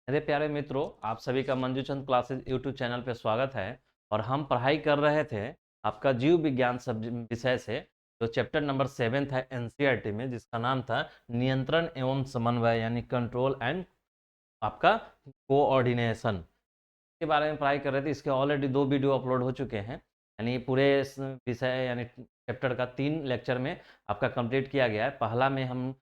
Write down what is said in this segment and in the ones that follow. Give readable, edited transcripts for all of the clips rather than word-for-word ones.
मेरे प्यारे मित्रों, आप सभी का मंजू चंद क्लासेस यूट्यूब चैनल पे स्वागत है। और हम पढ़ाई कर रहे थे आपका जीव विज्ञान विषय से, जो चैप्टर नंबर 7 है एनसीईआरटी में, जिसका नाम था नियंत्रण एवं समन्वय यानी कंट्रोल एंड आपका कोऑर्डिनेशन के बारे में पढ़ाई कर रहे थे। इसके ऑलरेडी 2 वीडियो अपलोड हो चुके हैं, यानी पूरे इस विषय यानी चैप्टर का 3 लेक्चर में आपका कंप्लीट किया गया है। पहला में हम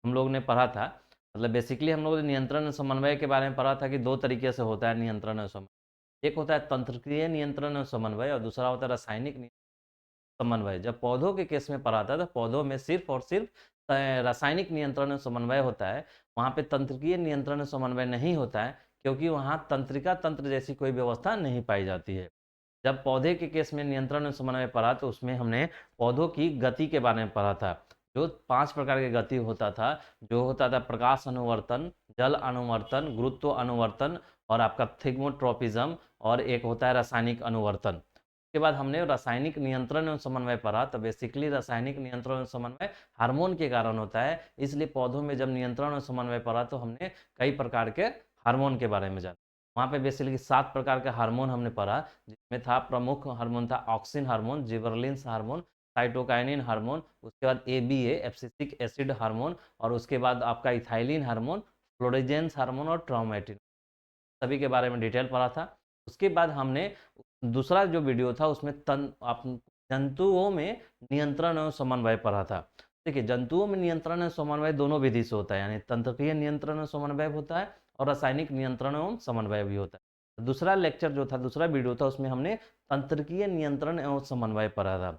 लोग ने पढ़ा था, मतलब बेसिकली हम लोग ने नियंत्रण और समन्वय के बारे में पढ़ा था कि 2 तरीके से होता है नियंत्रण और समन्वय। एक होता है तंत्रिकीय नियंत्रण और समन्वय और दूसरा होता है रासायनिक समन्वय। जब पौधों के केस में पढ़ा था तो पौधों में सिर्फ और सिर्फ रासायनिक नियंत्रण और समन्वय होता है। वहाँ पे तंत्रिकीय नियंत्रण और समन्वय नहीं होता है, क्योंकि वहाँ तंत्रिका तंत्र जैसी कोई व्यवस्था नहीं पाई जाती है। जब पौधे के केस में नियंत्रण और समन्वय पढ़ा तो उसमें हमने पौधों की गति के बारे में पढ़ा था। जो 5 प्रकार की गति होता था, जो होता था प्रकाश अनुवर्तन, जल अनुवर्तन, गुरुत्व अनुवर्तन और आपका थिग्मोट्रोपिज्म, और एक होता है रासायनिक अनुवर्तन। उसके बाद हमने रासायनिक नियंत्रण एवं समन्वय पढ़ा। तो बेसिकली रासायनिक नियंत्रण और समन्वय हार्मोन के कारण होता है, इसलिए पौधों में जब नियंत्रण और समन्वय पढ़ा तो हमने कई प्रकार के हार्मोन के बारे में जाना। वहाँ पे बेसिकली 7 प्रकार के हार्मोन हमने पढ़ा, जिसमें था प्रमुख हार्मोन था auxin hormone, gibberellins hormone, cytokinin hormone, उसके बाद एबीए एब्सिसिक एसिड हार्मोन, और उसके बाद आपका इथाइलिन हार्मोन, फ्लोरेजेंस हार्मोन और ट्राउमेटिन, सभी के बारे में डिटेल पढ़ा था। उसके बाद हमने दूसरा जो वीडियो था उसमें आप जंतुओं में नियंत्रण और समन्वय पढ़ा था। देखिए, जंतुओं में नियंत्रण और समन्वय दोनों विधि से होता है, यानी तंत्रिकीय नियंत्रण और समन्वय होता है और रासायनिक नियंत्रण एवं समन्वय भी होता है। दूसरा लेक्चर जो था, दूसरा वीडियो था, उसमें हमने तंत्रिकीय नियंत्रण एवं समन्वय पढ़ा था।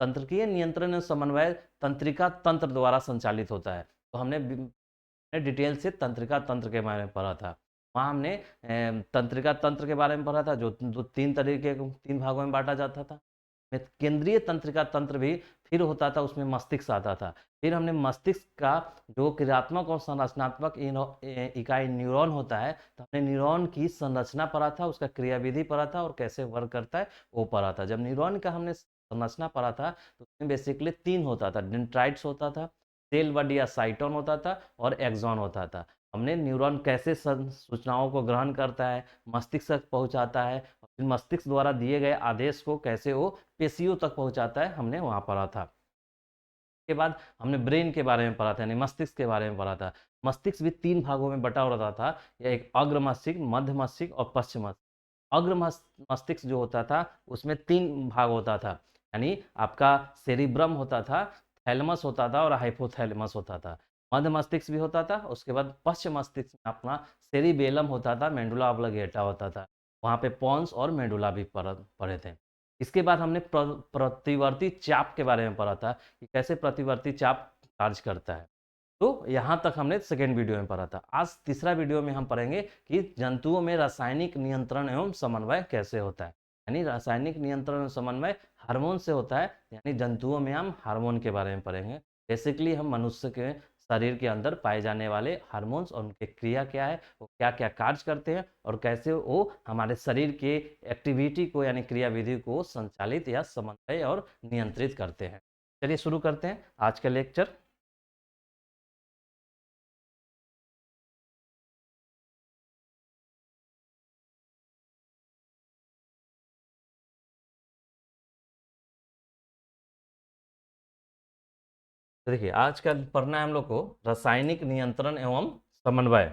तंत्रिकीय नियंत्रण एवं समन्वय तंत्रिका तंत्र द्वारा संचालित होता है। तो हमने डिटेल से तंत्रिका तंत्र के बारे में पढ़ा था। वहाँ हमने तंत्रिका तंत्र के बारे में पढ़ा था, जो 3 भागों में बांटा जाता था। केंद्रीय तंत्रिका तंत्र भी फिर होता था, उसमें मस्तिष्क आता था। फिर हमने मस्तिष्क का जो क्रियात्मक और संरचनात्मक इकाई न्यूरॉन होता है, तो हमने न्यूरॉन की संरचना पढ़ा था, उसका क्रियाविधि पढ़ा था और कैसे वर्क करता है वो पढ़ा था। जब न्यूरॉन का हमने संरचना पढ़ा था तो उसमें बेसिकली 3 होता था, डेंड्राइट्स होता था, सेल बड या साइटोन होता था और एक्सॉन होता था। हमने न्यूरॉन कैसे सूचनाओं को ग्रहण करता है, मस्तिष्क तक पहुंचाता है, और फिर मस्तिष्क द्वारा दिए गए आदेश को कैसे वो पेशियों तक पहुंचाता है, हमने वहाँ पढ़ा था। के बाद हमने ब्रेन के बारे में पढ़ा था, यानी मस्तिष्क के बारे में पढ़ा था। मस्तिष्क भी 3 भागों में बटा होता था, यह एक अग्र मस्तिष्क, मध्य मस्तिष्क और पश्चिम मस्तिष्क। अग्र मस्तिष्क जो होता था उसमें 3 भाग होता था, यानी आपका सेरिब्रम होता था, थैलेमस होता था और हाइपोथैलेमस होता था। मध्य मस्तिष्क भी होता था। उसके बाद पश्चिम मस्तिष्क में अपना सेरिबेलम होता था, मेंडुला ऑब्लिगेटा होता था। वहाँ पे पॉन्स और मेडुला भी पढ़े थे। इसके बाद हमने प्रतिवर्ती चाप के बारे में पढ़ा था कि कैसे प्रतिवर्ती चाप कार्य करता है। तो यहाँ तक हमने सेकेंड वीडियो में पढ़ा था। आज तीसरा वीडियो में हम पढ़ेंगे कि जंतुओं में रासायनिक नियंत्रण एवं समन्वय कैसे होता है। यानी रासायनिक नियंत्रण एवं समन्वय हार्मोन से होता है, यानी जंतुओं में हम हार्मोन के बारे में पढ़ेंगे। बेसिकली हम मनुष्य के शरीर के अंदर पाए जाने वाले हार्मोन्स और उनकी क्रिया क्या है, वो क्या क्या कार्य करते हैं और कैसे वो हमारे शरीर के एक्टिविटी को यानी क्रियाविधि को संचालित या समन्वय और नियंत्रित करते हैं। चलिए शुरू करते हैं आज का लेक्चर। तो देखिए, आज का पढ़ना है हम लोग को रासायनिक नियंत्रण एवं समन्वय।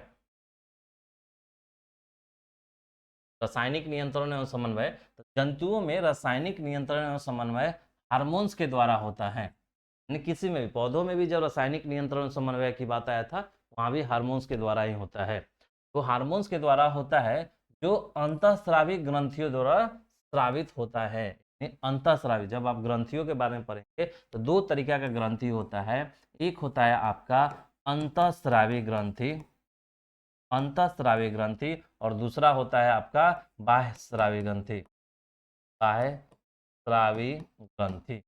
रासायनिक नियंत्रण एवं समन्वय, तो जंतुओं में रासायनिक नियंत्रण एवं समन्वय हार्मोन्स के द्वारा होता है। यानी किसी में भी, पौधों में भी जब रासायनिक नियंत्रण समन्वय की बात आया था, वहाँ भी हार्मोन्स के द्वारा ही होता है। तो हार्मोन्स के द्वारा होता है जो अंतःस्रावी ग्रंथियों द्वारा स्रावित होता है। अंतःस्रावी, जब आप ग्रंथियों के बारे में पढ़ेंगे तो 2 तरीका का ग्रंथि होता है। एक होता है आपका अंतःस्रावी ग्रंथि, अंतःस्रावी ग्रंथि, और दूसरा होता है आपका बाह्यस्रावी ग्रंथि, बाह्यस्रावी ग्रंथि।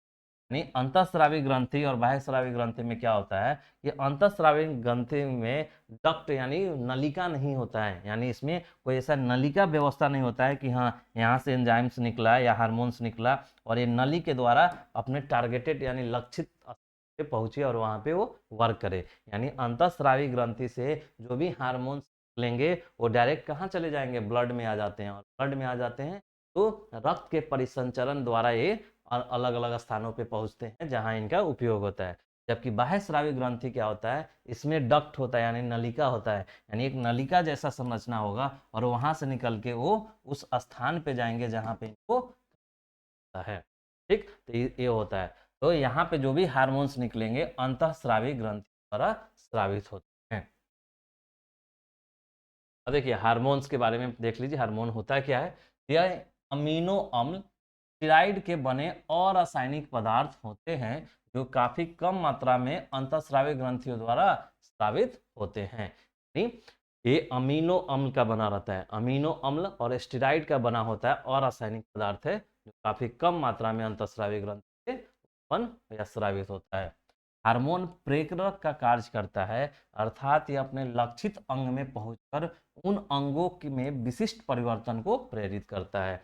यानी अंतःस्रावी ग्रंथि और बाह्यस्रावी ग्रंथि में क्या होता है, ये अंतःस्रावी ग्रंथि में डक्ट यानी नलिका नहीं होता है, यानी इसमें कोई ऐसा नलिका व्यवस्था नहीं होता है कि हाँ यहाँ से एंजाइम्स निकला या हार्मोन्स निकला और ये नली के द्वारा अपने टारगेटेड यानी लक्षित पे पहुंचे और वहां पे वो वर्क करे। यानी अंतःस्रावी ग्रंथि से जो भी हार्मोन्स लेंगे वो डायरेक्ट कहाँ चले जाएंगे, ब्लड में आ जाते हैं, और ब्लड में आ जाते हैं तो रक्त के परिसंचरण द्वारा ये अलग अलग स्थानों पे पहुंचते हैं जहां इनका उपयोग होता है। जबकि बाह्य स्रावी ग्रंथि क्या होता है, इसमें डक्ट होता है यानी नलिका होता है, यानी एक नलिका जैसा संरचना होगा और वहां से निकल के वो उस स्थान पे जाएंगे जहां पे इनको है। ठीक, तो ये होता है। तो यहाँ पे जो भी हार्मोन्स निकलेंगे अंतःस्रावी ग्रंथि द्वारा स्रावित होते हैं। अब देखिए हार्मोन्स के बारे में देख लीजिए, हार्मोन होता क्या है। यह अमीनो अम्ल स्टेरॉइड के बने अरासायनिक पदार्थ होते हैं जो काफी कम मात्रा में अंतःस्रावी ग्रंथियों द्वारा स्रावित होते हैं। ये अमीनो अम्ल का बना रहता है, अमीनो अम्ल और स्टेरॉइड का बना होता है अरासायनिक पदार्थ है जो काफी कम मात्रा में अंतःस्रावी ग्रंथि से उत्पन्न या स्रावित होता है। हार्मोन प्रेरक का कार्य करता है, अर्थात ये अपने लक्षित अंग में पहुंचकर उन अंगों में विशिष्ट परिवर्तन को प्रेरित करता है।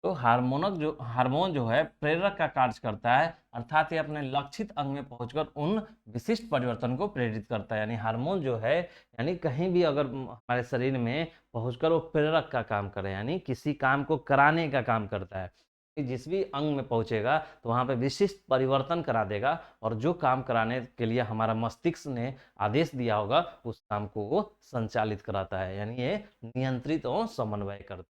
तो हार्मोन जो है प्रेरक का कार्य करता है, अर्थात ये अपने लक्षित अंग में पहुंचकर उन विशिष्ट परिवर्तन को प्रेरित करता है। यानी हार्मोन जो है, यानी कहीं भी अगर हमारे शरीर में पहुंचकर वो प्रेरक का काम करे, यानी किसी काम को कराने का काम करता है। जिस भी अंग में पहुंचेगा तो वहां पे विशिष्ट परिवर्तन करा देगा, और जो काम कराने के लिए हमारा मस्तिष्क ने आदेश दिया होगा उस काम को वो संचालित कराता है, यानी ये नियंत्रित और समन्वय करता है।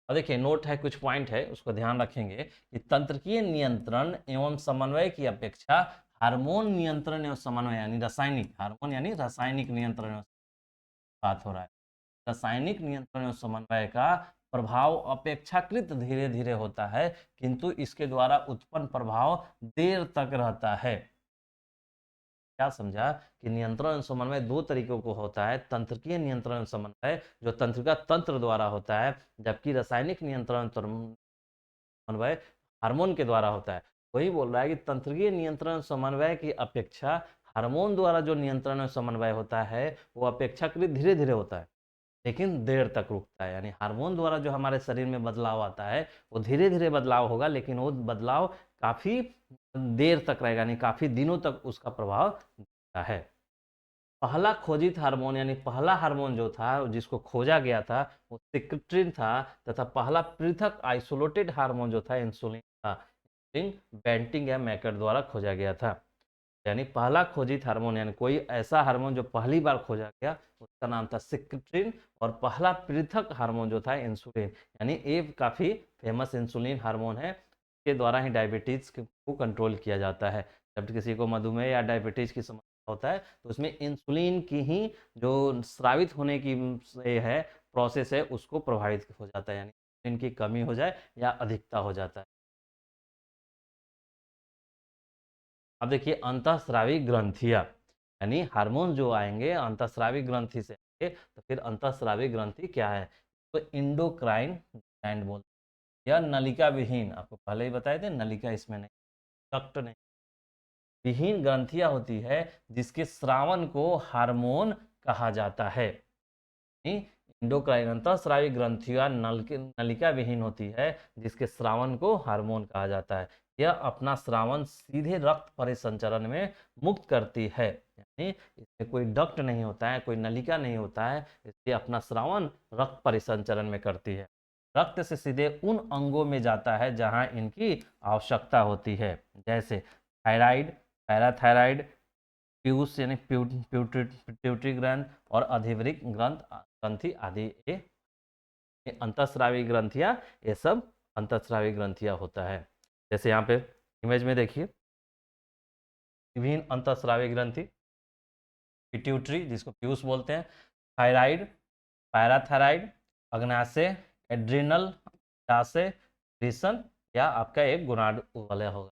और देखिए नोट है, कुछ पॉइंट है उसको ध्यान रखेंगे कि तंत्रिकीय नियंत्रण एवं समन्वय की अपेक्षा हार्मोन नियंत्रण एवं समन्वय यानी रासायनिक, हार्मोन यानी रासायनिक नियंत्रण एवं बात हो रहा है, रासायनिक नियंत्रण एवं समन्वय का प्रभाव अपेक्षाकृत धीरे धीरे होता है, किंतु इसके द्वारा उत्पन्न प्रभाव देर तक रहता है। क्या समझा कि नियंत्रण एवं समन्वय दो तरीकों को होता है, तंत्रिकीय नियंत्रण एवं समन्वय जो तंत्रिका तंत्र द्वारा होता है, जबकि रासायनिक नियंत्रण समन्वय हार्मोन के द्वारा होता है। वही बोल रहा है कि तंत्रिकीय नियंत्रण समन्वय की अपेक्षा हार्मोन द्वारा जो नियंत्रण और समन्वय होता है वो अपेक्षाकृत धीरे धीरे होता है, लेकिन देर तक रुकता है। यानी हार्मोन द्वारा जो हमारे शरीर में बदलाव आता है वो धीरे धीरे बदलाव होगा, लेकिन वो बदलाव काफी देर तक रहेगा, यानी काफी दिनों तक उसका प्रभाव दिखता है। पहला खोजित हार्मोन यानी पहला हार्मोन जो था जिसको खोजा गया था वो सिक्रिटिन था, तथा पहला पृथक आइसोलेटेड हार्मोन जो था इंसुलिन था। बेंटिंग या मैकर द्वारा खोजा गया था। यानी पहला खोजित हार्मोन यानी कोई ऐसा हार्मोन जो पहली बार खोजा गया उसका नाम था सिक्रिटिन, और पहला पृथक हार्मोन जो था इंसुलिन, यानी ये काफी फेमस इंसुलिन हार्मोन है, के द्वारा ही डायबिटीज को कंट्रोल किया जाता है। जब किसी को मधुमेह या डायबिटीज की समस्या होता है तो उसमें इंसुलिन की ही जो स्रावित होने की ये है प्रोसेस है उसको प्रभावित हो जाता है, यानी इंसुलिन की कमी हो जाए या अधिकता हो जाता है। अब देखिए अंतःस्रावी ग्रंथियां, यानी हार्मोन जो आएंगे अंतःस्रावी ग्रंथि से आएंगे, तो फिर अंतःस्रावी ग्रंथि क्या है, तो इंडोक्राइन ग्लैंड बोलते हैं। यह नलिका विहीन, आपको पहले ही बताए थे नलिका इसमें नहीं, डक्ट नहीं, विहीन ग्रंथियां होती है जिसके स्रावन को हार्मोन कहा जाता है। इंडोक्राइन अंतःस्रावी ग्रंथियां नलिका विहीन होती है जिसके स्रावन को हार्मोन कहा जाता है। यह अपना स्रावन सीधे रक्त परिसंचरण में मुक्त करती है, यानी इसमें कोई डक्ट नहीं होता है, कोई नलिका नहीं होता है, इसलिए अपना स्रावन रक्त परिसंचरण में करती है। रक्त से सीधे उन अंगों में जाता है जहां इनकी आवश्यकता होती है, जैसे थायराइड, पैराथायराइड, पीयूष यानी पिट्यूटरी ग्रंथ और अधिवृक्क ग्रंथि आदि, ये अंतःस्रावी ग्रंथियां, ये सब अंतःस्रावी ग्रंथियां होता है। जैसे यहाँ पे इमेज में देखिए विभिन्न अंतःस्रावी ग्रंथि, पिट्यूटरी जिसको पीयूष बोलते हैं, थायराइड, पैराथायराइड, अग्नाशय, एड्रिनल अंडाशय, रीसन या आपका एक गोनाड वाला होगा।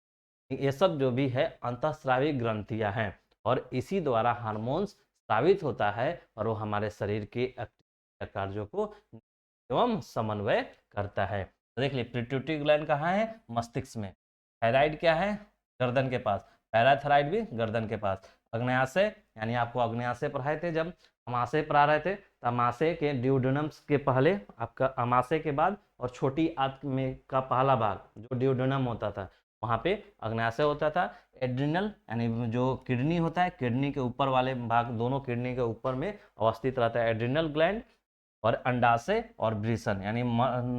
ये सब जो भी है अंतःस्रावी ग्रंथियां हैं, और इसी द्वारा हार्मोन्स स्रावित होता है और वो हमारे शरीर के कार्यों को एवं समन्वय करता है। तो देख लीजिए पिट्यूटरी ग्लैंड कहाँ है, मस्तिष्क में। थायराइड क्या है, गर्दन के पास। पैराथायराइड भी गर्दन के पास। अग्न्याशय यानी आपको अग्न्याशय पढ़ाए थे जब अमाशय पढ़ा रहे थे, तो अमाशय के ड्यूडेनम के पहले आपका अमाशय के बाद और छोटी आंत में का पहला भाग जो ड्यूडेनम होता था वहाँ पे अग्न्याशय होता था। एड्रिनल यानी जो किडनी होता है, किडनी के ऊपर वाले भाग, दोनों किडनी के ऊपर में अवस्थित रहता है एड्रिनल ग्लैंड। और अंडाशय और वृषण यानी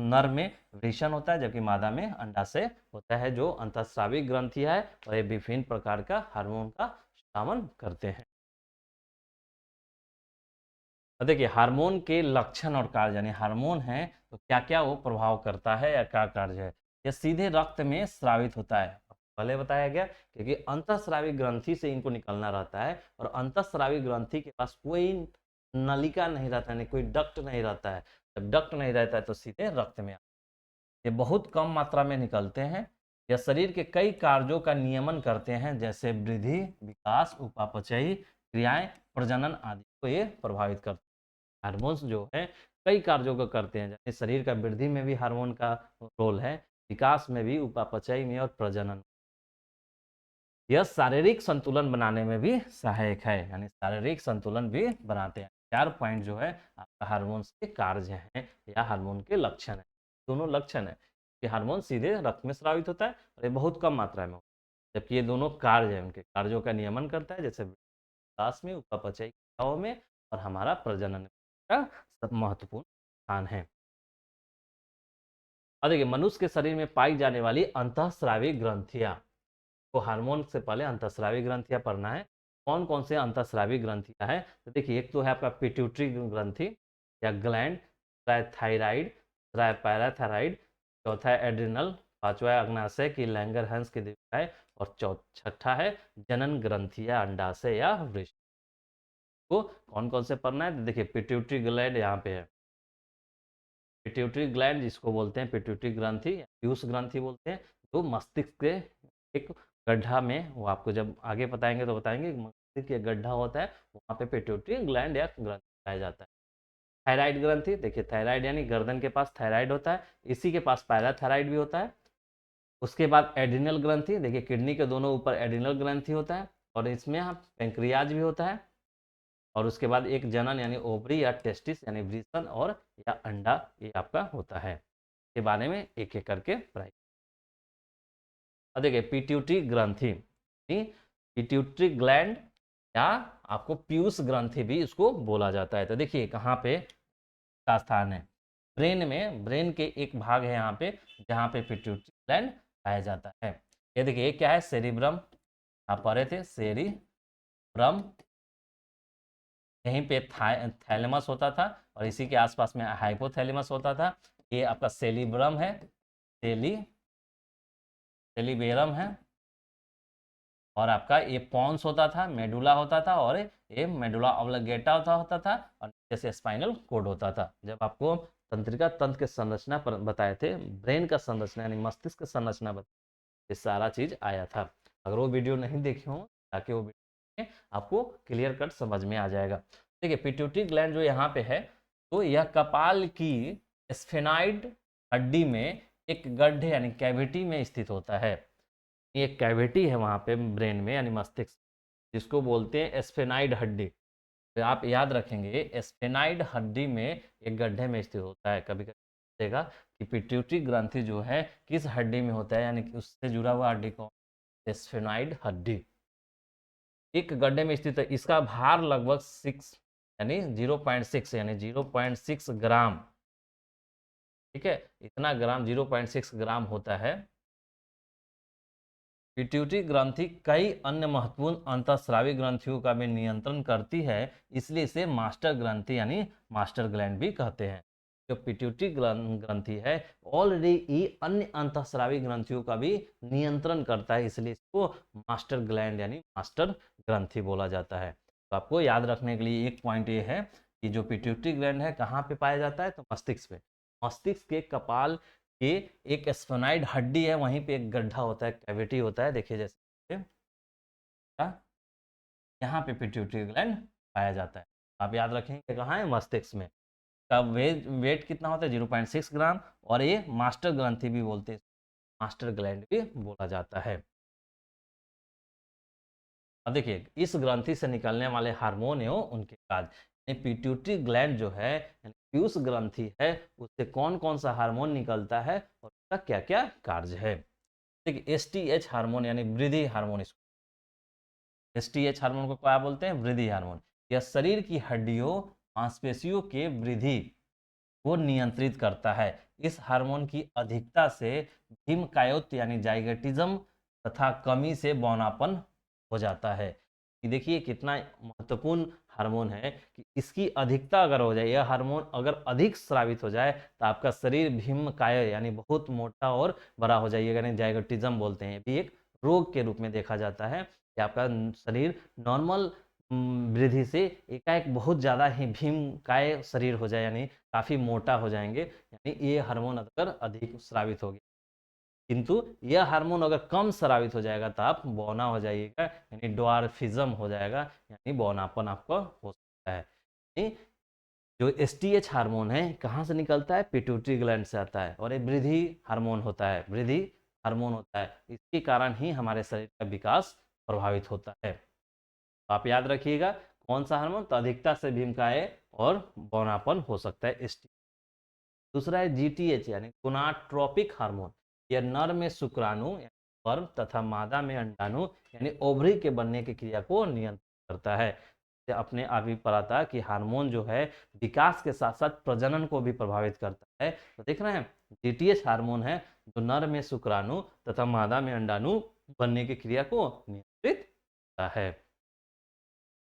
नर में वृषण होता है जबकि मादा में अंडाशय होता है, जो अंतःस्रावी ग्रंथि है और ये विभिन्न प्रकार का हार्मोन का स्रावन करते हैं। तो देखिए हार्मोन के लक्षण और कार्य, यानी हार्मोन है तो क्या क्या वो प्रभाव करता है या क्या कार्य है। यह सीधे रक्त में स्रावित होता है, पहले बताया गया, क्योंकि अंतःस्रावी ग्रंथि से इनको निकलना रहता है और अंतःस्रावी ग्रंथि के पास कोई नलिका नहीं रहता है, कोई डक्ट नहीं रहता है। जब डक्ट नहीं रहता है तो सीधे रक्त में ये बहुत कम मात्रा में निकलते हैं। यह शरीर के कई कार्यों का नियमन करते हैं, जैसे वृद्धि, विकास, उपापचयी क्रियाएं, प्रजनन आदि को ये प्रभावित करते हैं। हार्मोन्स जो है कई कार्यों को करते हैं, जैसे शरीर का वृद्धि में भी हार्मोन का रोल है, विकास में भी, उपापचय में और प्रजनन। यह शारीरिक संतुलन बनाने में भी सहायक है, यानी शारीरिक संतुलन भी बनाते हैं। 4 पॉइंट जो है आपका हार्मोन्स के कार्य हैं या हार्मोन के लक्षण है, दोनों लक्षण है कि हार्मोन सीधे रक्त में स्रावित होता है और ये बहुत कम मात्रा में होता है, जबकि ये दोनों कार्य है, उनके कार्यों का नियमन करता है, जैसे विकास में, उपापचय क्रियाओं में और हमारा प्रजनन का सब महत्वपूर्ण स्थान है। और देखिए मनुष्य के शरीर में पाई जाने वाली अंतःस्रावी ग्रंथियां, तो हार्मोन से पहले अंतःस्रावी ग्रंथियां पढ़ना है। कौन कौन से अंतःस्रावी ग्रंथियां हैं, तो देखिए एक तो है आपका पिट्यूटरी ग्रंथि या ग्लैंड, दूसरा है थायराइड, तीसरा है पैराथायराइड, चौथा है एड्रिनल, पांचवा है अग्नाशय की लैंगरहैंस की दीवार और छठा है जनन ग्रंथि या अंडाशय या वृषण। को कौन कौन से पढ़ना है, तो देखिए पिट्यूटरी ग्लैंड यहाँ पे है, पिट्यूटरी ग्लैंड जिसको बोलते हैं पिट्यूटरी ग्रंथि, पीयूष ग्रंथि बोलते हैं, जो मस्तिष्क के एक गड्ढा में, वो आपको जब आगे बताएंगे तो बताएंगे, मस्तिष्क के गड्ढा होता है वहाँ पे पिट्यूटरी ग्लैंड या ग्रंथि पाया जाता है। थायराइड ग्रंथि, देखिए थायराइड यानी गर्दन के पास थायराइड होता है, इसी के पास पैराथायराइड भी होता है। उसके बाद एड्रिनल ग्रंथि, देखिए किडनी के दोनों ऊपर एड्रिनल ग्रंथि होता है और इसमें पेंक्रियाज भी होता है। और उसके बाद एक जनन यानी ओवरी या टेस्टिस यानी वृषण और या अंडा, ये आपका होता है। के बारे में एक एक करके पढ़ाई। और देखिए पिट्यूटरी ग्रंथि, पिट्यूटरी ग्लैंड या आपको पीयूष ग्रंथि भी इसको बोला जाता है। तो देखिए कहाँ पे का स्थान है, ब्रेन में, ब्रेन के एक भाग है यहाँ पे जहाँ पे पिट्यूटरी ग्लैंड पाया जाता है। ये देखिए क्या है, सेरिब्रम, आप पढ़े थे सेरिब्रम, यहीं पे थैलेमस होता था और इसी के आसपास में हाइपोथैलेमस होता था। ये आपका सेलिब्रम है, सेलिबेरम है, और आपका ये पॉन्स होता था, मेडुला होता था, और ये मेडुला ऑब्लिगेटा होता था, और जैसे स्पाइनल कोड होता था। जब आपको तंत्रिका तंत्र के संरचना पर बताए थे, ब्रेन का संरचना यानी मस्तिष्क का संरचना ये सारा चीज आया था। अगर वो वीडियो नहीं देखे हो ताकि वो वीडियो आपको क्लियर कट समझ में आ जाएगा। देखिए पिट्यूटरी ग्लैंड जो यहाँ पे है, तो यह कपाल की स्फेनाइड हड्डी में एक गड्ढे यानी कैविटी में स्थित होता है। एक कैविटी है वहाँ पे ब्रेन में यानी मस्तिष्क, जिसको बोलते हैं स्फेनाइड हड्डी। तो आप याद रखेंगे स्फेनाइड हड्डी में एक गड्ढे में स्थित होता है। कभी कभी देखा कि पिट्यूटरी ग्रंथि जो है किस हड्डी में होता है, यानी कि उससे जुड़ा हुआ हड्डी कौन, स्फेनाइड हड्डी एक गड्ढे में स्थित है। इसका भार लगभग 6 यानी 0.6 यानी 0.6 ग्राम, ठीक है, इतना ग्राम 0.6 ग्राम होता है। पिट्यूटरी ग्रंथि कई अन्य महत्वपूर्ण अंतःस्रावी ग्रंथियों का भी नियंत्रण करती है, इसलिए इसे मास्टर ग्रंथि यानी मास्टर ग्लैंड भी कहते हैं। जो पिट्यूटरी ग्रंथि है ऑलरेडी ये अन्य अंतःस्रावी ग्रंथियों का भी नियंत्रण करता है, इसलिए इसको मास्टर ग्लैंड यानी मास्टर ग्रंथि बोला जाता है। तो आपको याद रखने के लिए एक पॉइंट ये है कि जो पिट्यूटरी ग्लैंड है कहाँ पे पाया जाता है, तो मस्तिष्क पे, मस्तिष्क के कपाल कि एक स्फेनाइड हड्डी है, वहीं पे एक गड्ढा होता है, कैविटी होता है, देखिए जैसे यहाँ पे पिट्यूटरी ग्लैंड पाया जाता है। आप याद रखेंगे कहाँ है, मस्तिष्क में। का वेट कितना होता है, 0.6 ग्राम, और ये मास्टर ग्रंथि भी बोलते हैं, मास्टर ग्लैंड भी बोला जाता है। अब देखिए इस ग्रंथि से निकलने वाले हार्मोन एवं उनके कार्य, पिट्यूटरी ग्लैंड जो है पीयूष ग्रंथि है, उससे कौन कौन सा हार्मोन निकलता है और उसका क्या क्या कार्य है। देखिए एसटीएच हार्मोन यानी वृद्धि हार्मोन, इसको एसटीएच हार्मोन को क्या बोलते हैं? वृद्धि हार्मोन। यह शरीर की हड्डियों मांसपेशियों के वृद्धि को नियंत्रित करता है। इस हार्मोन की अधिकता से भीमकायोत यानी जाइगोटिज्म तथा कमी से बौनापन हो जाता है। ये देखिए कितना महत्वपूर्ण हार्मोन है कि इसकी अधिकता अगर हो जाए, यह हार्मोन अगर अधिक स्रावित हो जाए तो आपका शरीर भीमकाय यानी बहुत मोटा और बड़ा हो जाइएगा, यानी जाइगोटिज्म बोलते हैं। ये भी एक रोग के रूप में देखा जाता है कि आपका शरीर नॉर्मल वृद्धि से एकाएक बहुत ज़्यादा ही भीमकाय शरीर हो जाए, यानी काफ़ी मोटा हो जाएंगे, यानी ये हार्मोन अगर अधिक स्रावित हो गया। किंतु यह हार्मोन अगर कम स्रावित हो जाएगा तो आप बौना हो जाइएगा, यानी ड्वार्फिज्म हो जाएगा, यानी बौनापन आपको हो सकता है। यानी जो एसटीएच हार्मोन है कहाँ से निकलता है? पिट्यूटरी ग्लैंड से आता है, और ये वृद्धि हार्मोन होता है, वृद्धि हार्मोन होता है। इसके कारण ही हमारे शरीर का विकास प्रभावित होता है। तो आप याद रखिएगा कौन सा हार्मोन? तो अधिकता से भीमकाय और बौनापन हो सकता है एसटी। दूसरा है जीटीएच यानी गोनाडोट्रोपिक हार्मोन। यह नर में शुक्राणु स्पर्म तथा मादा में अंडाणु यानी ओवरी के बनने की क्रिया को नियंत्रित करता है। अपने आप ही पता था कि हार्मोन जो है विकास के साथ साथ प्रजनन को भी प्रभावित करता है। तो देख रहे हैं जीटीएच हार्मोन है जो नर में शुक्राणु तथा मादा में अंडाणु बनने की क्रिया को नियंत्रित करता है।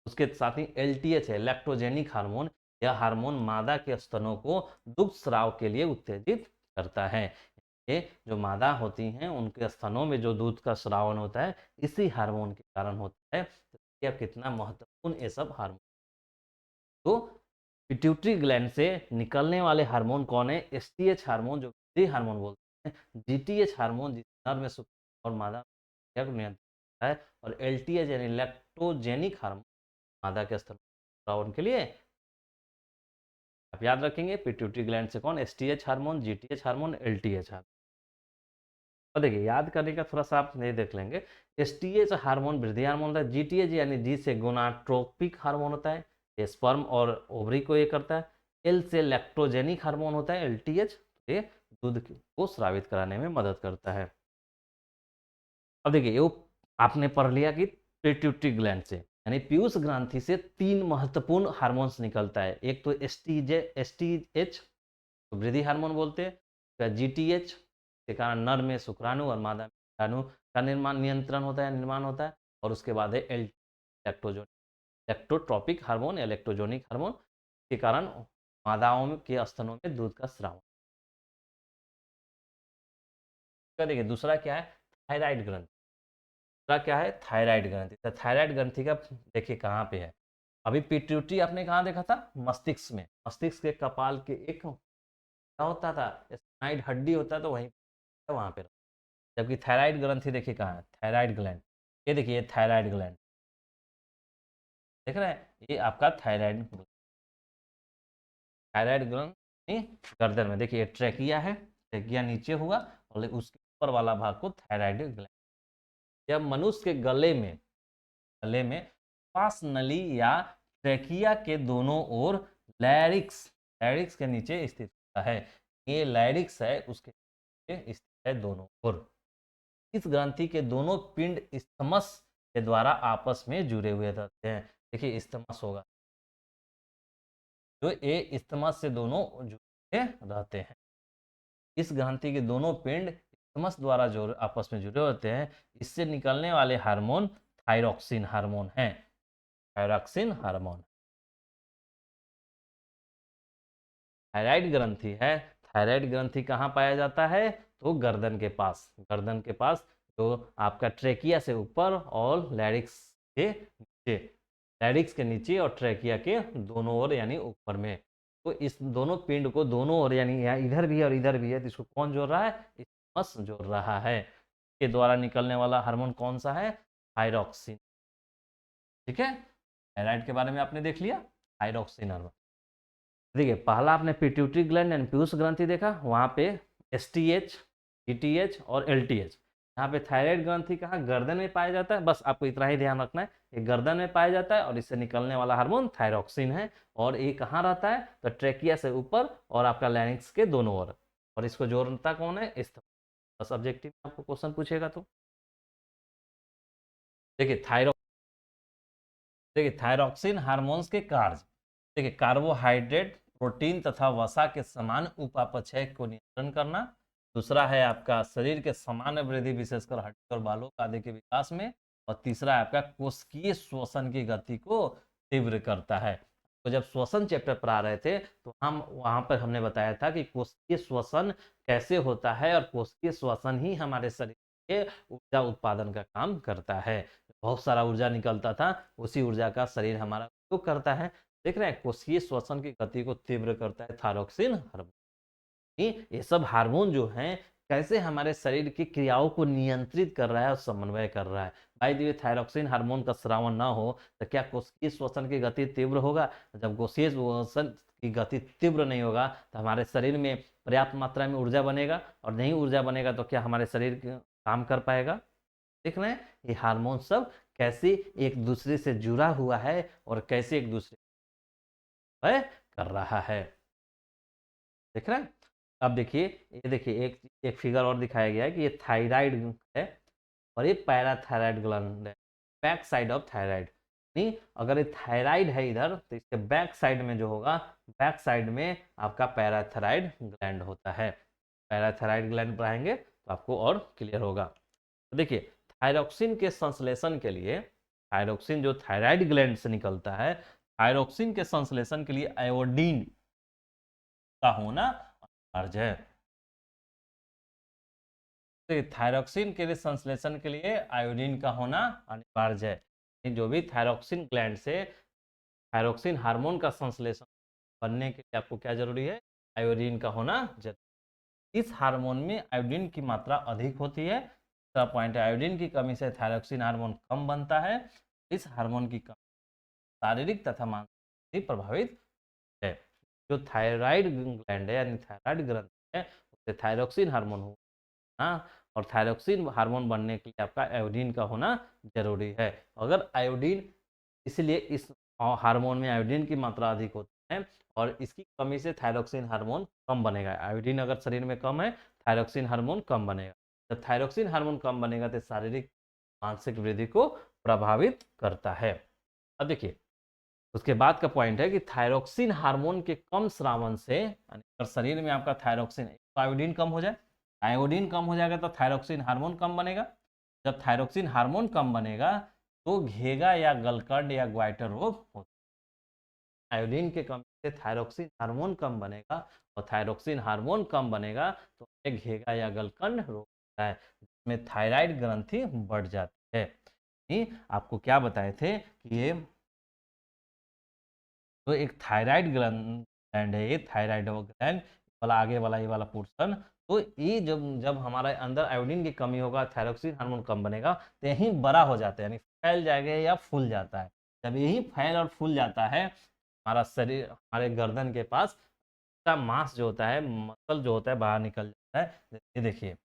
उसके साथ ही एलटीएच है लैक्टोजेनिक हार्मोन। यह हार्मोन मादा के स्तनों को दुग्ध स्राव के लिए उत्तेजित करता है। ये जो मादा होती हैं उनके स्तनों में जो दूध का स्रावन होता है इसी हार्मोन के कारण होता है। तो यह कितना महत्वपूर्ण ये सब हार्मोन। तो पिट्यूटरी ग्लैंड से निकलने वाले हार्मोन कौन है? एसटीएच हार्मोन जो वृद्धि हार्मोन बोलते हैं, जीटीएच हार्मोन जिस नर में शुक्र और मादा को नियंत्रित करता है, और एलटीएच यानी लैक्टोजेनिक हार्मोन मादा के स्तन स्रावन के लिए। आप याद रखेंगे पिट्यूटरी ग्लैंड से कौन? STH hormone, GTH hormone, LTH hormone. और देखिए याद करने का थोड़ा सा आप नहीं देख लेंगे। एसटीएच हार्मोन वृद्धि हार्मोन होता है, जीटीएच यानी जी से गोनाडोट्रोपिक हार्मोन होता है, ये स्पर्म और ओवरी को ये करता है। एल से लैक्टोजेनिक हार्मोन होता है एलटीएच, ये दूध को स्रावित कराने में मदद करता है। अब देखिए ये आपने पढ़ लिया कि पिट्यूटरी ग्लैंड से यानी पीयूष ग्रंथि से तीन महत्वपूर्ण हार्मोन्स निकलता है। एक तो एसटीएच वृद्धि हार्मोन बोलते हैं, जीटीएच के कारण नर में शुक्राणु और मादा में अंडाणु का निर्माण नियंत्रण होता है, निर्माण होता है। और उसके बाद है एल लैक्टोट्रोपिक हार्मोन या लैक्टोजेनिक हार्मोन के कारण मादाओं के स्तनों में दूध का स्राव। देखिए दूसरा क्या है? थायराइड ग्रंथि। दूसरा क्या है? थायराइड ग्रंथि। तो थायराइड ग्रंथि का देखिए कहाँ पे है? अभी पिट्यूटरी आपने कहाँ देखा था? मस्तिष्क में। मस्तिष्क के कपाल के एक क्या होता था? स्पाइनाइड हड्डी होता है, तो वहीं वहां पे। जबकि थायराइड ग्रंथि देखिए कहाँ है? Thyroid gland. ये देखिए थायराइड ग्लैंड देख रहे हैं, ये आपका थायराइड थायराइड ग्लैंड गर्दन में। देखिए ट्रेकिया है, ट्रेकिया नीचे हुआ और उसके ऊपर वाला भाग को थायराइड ग्लैंड। जब मनुष्य के गले में श्वास नली या ट्रेकिया के दोनों ओर लैरिक्स लैरिक्स के नीचे स्थित होता है। ये लैरिक्स है उसके नीचे स्थित है दोनों ओर। इस ग्रंथि के दोनों पिंड इस्थमस के द्वारा आपस में जुड़े हुए रहते हैं। देखिए इस्थमस होगा जो ये इस्थमस से दोनों जुड़े रहते हैं। इस ग्रंथि के दोनों पिंड इस्थमस द्वारा जो आपस में जुड़े होते हैं, इससे निकलने वाले हार्मोन थायरॉक्सिन हार्मोन है। थायरॉक्सिन हार्मोन थायराइड ग्रंथि है। थायराइड ग्रंथि कहाँ पाया जाता है? तो गर्दन के पास, गर्दन के पास जो आपका ट्रेकिया से ऊपर और लैरिक्स के नीचे, लैरिक्स के नीचे और ट्रेकिया के दोनों ओर यानी ऊपर में। तो इस दोनों पिंड को दोनों ओर यानी यहाँ इधर भी है और इधर भी है, तो इसको कौन जोड़ रहा है? इस्थमस जोड़ रहा है। के द्वारा निकलने वाला हार्मोन कौन सा है? थायरॉक्सिन। ठीक है, थायराइड के बारे में आपने देख लिया, थायरॉक्सिन हार्मोन। देखिए पहला आपने पिट्यूटरी ग्लैंड एंड पीयूष ग्रंथि देखा, वहाँ पे एसटीएच, जीटीएच और एलटीएच। यहाँ पे थायराइड ग्रंथि कहाँ? गर्दन में पाया जाता है। बस आपको इतना ही ध्यान रखना है, ये गर्दन में पाया जाता है और इससे निकलने वाला हार्मोन थायरॉक्सिन है। और ये कहाँ रहता है? तो ट्रेकिया से ऊपर और आपका लैरिंक्स के दोनों ओर। और इसको जोड़ता कौन है? इस सब्जेक्टिव में आपको क्वेश्चन पूछेगा तो देखिए थायरॉक्सिन देखिए थायरॉक्सिन हार्मोन्स के कार्य, देखिए कार्बोहाइड्रेट, प्रोटीन तथा वसा के समान उपापचय को नियंत्रण करना। दूसरा है आपका शरीर के सामान्य वृद्धि, विशेषकर हड्डी और बालों आदि के विकास में। और तीसरा है आपका कोशिकीय श्वसन की गति को तीव्र करता है। तो जब श्वसन चैप्टर पर आ रहे थे तो हम वहां पर हमने बताया था कि कोशिकीय श्वसन कैसे होता है, और कोशिकीय श्वसन ही हमारे शरीर के ऊर्जा उत्पादन का काम करता है। बहुत सारा ऊर्जा निकलता था, उसी ऊर्जा का शरीर हमारा उपयोग करता है। देख रहे हैं, कोशिकीय श्वसन की गति को तीव्र करता है थायरॉक्सिन हार्मोन। ये सब हार्मोन जो हैं कैसे हमारे शरीर की क्रियाओं को नियंत्रित कर रहा है और समन्वय कर रहा है। भाई ये थायरॉक्सिन हार्मोन का स्रावन ना हो तो क्या कोशिकीय श्वसन की गति तीव्र होगा? जब कोशिकीय श्वसन की गति तीव्र नहीं होगा तो हमारे शरीर में पर्याप्त मात्रा में ऊर्जा बनेगा, और नहीं ऊर्जा बनेगा तो क्या हमारे शरीर काम कर पाएगा? देख रहे हैं ये हार्मोन सब कैसे एक दूसरे से जुड़ा हुआ है और कैसे एक दूसरे कर रहा है। देख रहे हैं? अब देखिए, ये देखिए एक एक फिगर और दिखाया गया है कि ये थायराइड है और ये पैराथायराइड ग्लैंड है, बैक साइड ऑफ थायराइड। नहीं, अगर ये थायराइड है इधर तो इसके बैक साइड में जो होगा, बैक साइड में आपका पैराथायराइड ग्लैंड होता है। पैराथायराइड ग्लैंड पढ़ाएंगे तो आपको और क्लियर होगा। तो देखिए थायरॉक्सिन के संश्लेषण के लिए, थायरॉक्सिन जो थायराइड ग्लैंड से निकलता है, थायरॉक्सिन के संश्लेषण के लिए आयोडीन का होना अनिवार्य है। तो थायरॉक्सिन के लिए संश्लेषण के लिए आयोडीन का होना अनिवार्य है। जो भी थायरॉक्सिन ग्लैंड से थायरॉक्सिन हार्मोन का संश्लेषण बनने के लिए आपको क्या जरूरी है? आयोडीन का होना जरूरी। इस हार्मोन में आयोडीन की मात्रा अधिक होती है। दूसरा पॉइंट है, आयोडीन की कमी से थायरॉक्सिन हार्मोन कम बनता है। इस हार्मोन की कमी शारीरिक तथा मानसिक प्रभावित है। जो थायराइड ग्लैंड है यानी थायराइड ग्रंथि है, उससे थायरॉक्सिन हार्मोन होना, और थायरॉक्सिन हार्मोन बनने के लिए आपका आयोडीन का होना जरूरी है। अगर आयोडीन, इसलिए इस हार्मोन में आयोडीन की मात्रा अधिक होती है और इसकी कमी से थायरॉक्सिन हार्मोन कम बनेगा। आयोडीन अगर शरीर में कम है, थायरॉक्सिन हार्मोन कम बनेगा। जब थायरॉक्सिन हार्मोन कम बनेगा तो शारीरिक मानसिक वृद्धि को प्रभावित करता है। अब देखिए उसके बाद का पॉइंट है कि थायरॉक्सिन हार्मोन के कम स्रावन से, अगर शरीर में आपका थायरॉक्सिन, तो आयोडीन कम हो जाए, आयोडीन कम हो जाएगा तो थायरॉक्सिन हार्मोन कम बनेगा। जब थायरॉक्सिन हार्मोन कम बनेगा तो घेगा या गलकंड या ग्वाइटर रोग होता है। आयोडीन के कमी से थायरॉक्सिन हार्मोन कम बनेगा, और थायरॉक्सिन हार्मोन कम बनेगा तो घेगा या गलकंड रोग होता है, जिसमें थायराइड ग्रंथि बढ़ जाती है। आपको क्या बताए थे कि ये तो एक थायराइड ग्लैंड है, ये थायराइड ग्लैंड वाला आगे वाला ये वाला पोर्शन। तो ये जब जब हमारे अंदर आयोडीन की कमी होगा, थायरॉक्सिन हार्मोन कम बनेगा तो यही बड़ा हो जाता है, यानी फैल जाएगा या फूल जाता है। जब यही फैल और फूल जाता है, हमारा शरीर, हमारे गर्दन के पास का मांस जो होता है, मसल जो होता है बाहर निकल जाता है। ये देखिए